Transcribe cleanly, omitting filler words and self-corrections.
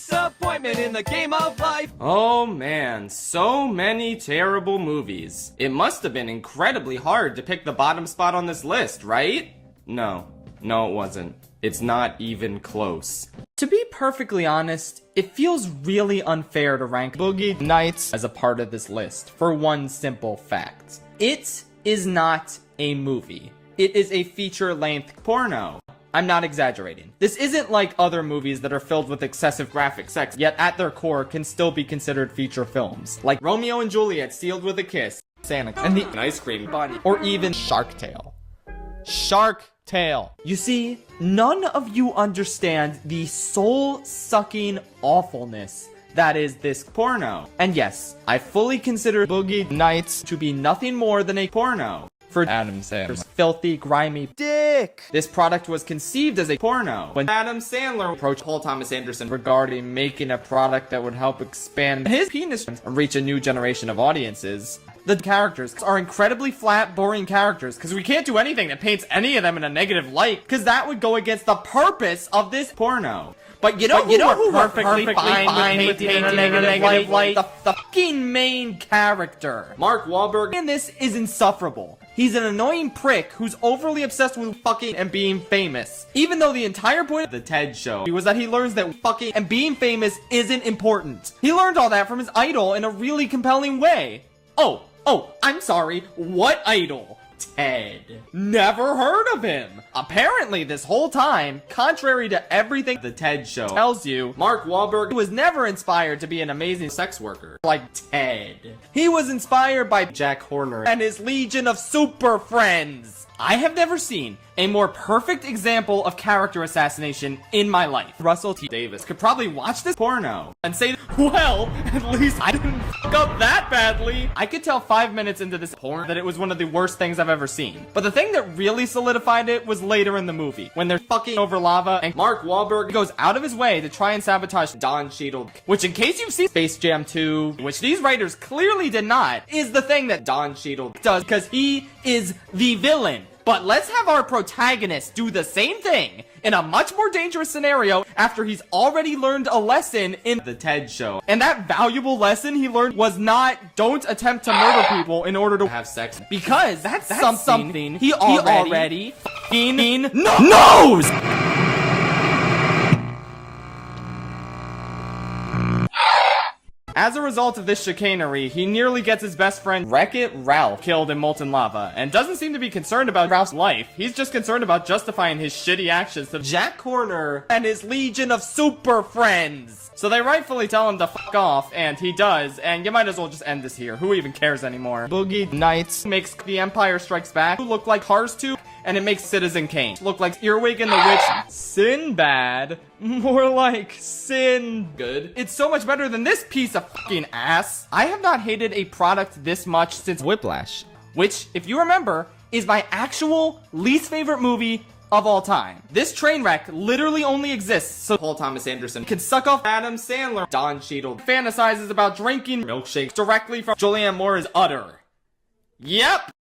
disappointment in the game of life. Oh man, so many terrible movies. It must have been incredibly hard to pick the bottom spot on this list, right? No, it wasn't. It's not even close. To be perfectly honest, it feels really unfair to rank Boogie Nights as a part of this list for one simple fact. It is not a movie. It is a feature-length porno. I'm not exaggerating. This isn't like other movies that are filled with excessive graphic sex, yet at their core can still be considered feature films. Like Romeo and Juliet, Sealed with a Kiss, Santa and the Ice Cream Bunny, or even Shark Tale. Shark Tale. You see, none of you understand the soul-sucking awfulness that is this porno. And yes, I fully consider Boogie Nights to be nothing more than a porno. For Adam Sandler's filthy, grimy dick. This product was conceived as a porno when Adam Sandler approached Paul Thomas Anderson regarding making a product that would help expand his penis and reach a new generation of audiences. The characters are incredibly flat, boring characters because we can't do anything that paints any of them in a negative light because that would go against the purpose of this porno. But you know who perfectly fine with painting in a negative light? The fucking main character. Mark Wahlberg in this is insufferable. He's an annoying prick who's overly obsessed with fucking and being famous. Even though the entire point of the TED show was that he learns that fucking and being famous isn't important. He learned all that from his idol in a really compelling way. Oh, I'm sorry, what idol? Ted. Never heard of him. Apparently this whole time, contrary to everything the TED show tells you, Mark Wahlberg was never inspired to be an amazing sex worker like Ted. He was inspired by Jack Horner and his legion of super friends. I have never seen a more perfect example of character assassination in my life. Russell T. Davis could probably watch this porno and say, well, at least I didn't fuck up that badly. I could tell 5 minutes into this porn that it was one of the worst things I've ever seen. But the thing that really solidified it was later in the movie, when they're fucking over lava and Mark Wahlberg goes out of his way to try and sabotage Don Cheadle, which in case you've seen Space Jam 2, which these writers clearly did not, is the thing that Don Cheadle does because he is the villain. But let's have our protagonist do the same thing in a much more dangerous scenario after he's already learned a lesson in the TED show. And that valuable lesson he learned was not, don't attempt to murder people in order to have sex. Because that's something he already fucking knows! As a result of this chicanery, he nearly gets his best friend, Wreck-It Ralph, killed in molten lava, and doesn't seem to be concerned about Ralph's life. He's just concerned about justifying his shitty actions to Jack Horner and his legion of super friends. So they rightfully tell him to fuck off, and he does, and you might as well just end this here. Who even cares anymore? Boogie Nights makes The Empire Strikes Back look like Cars 2, and it makes Citizen Kane look like Earwig and the Witch. Sinbad, more like Sin Good. It's so much better than this piece of fucking ass. I have not hated a product this much since Whiplash, which, if you remember, is my actual least favorite movie of all time. This train wreck literally only exists so Paul Thomas Anderson can suck off Adam Sandler. Don Cheadle fantasizes about drinking milkshakes directly from Julianne Moore's udder. Yep.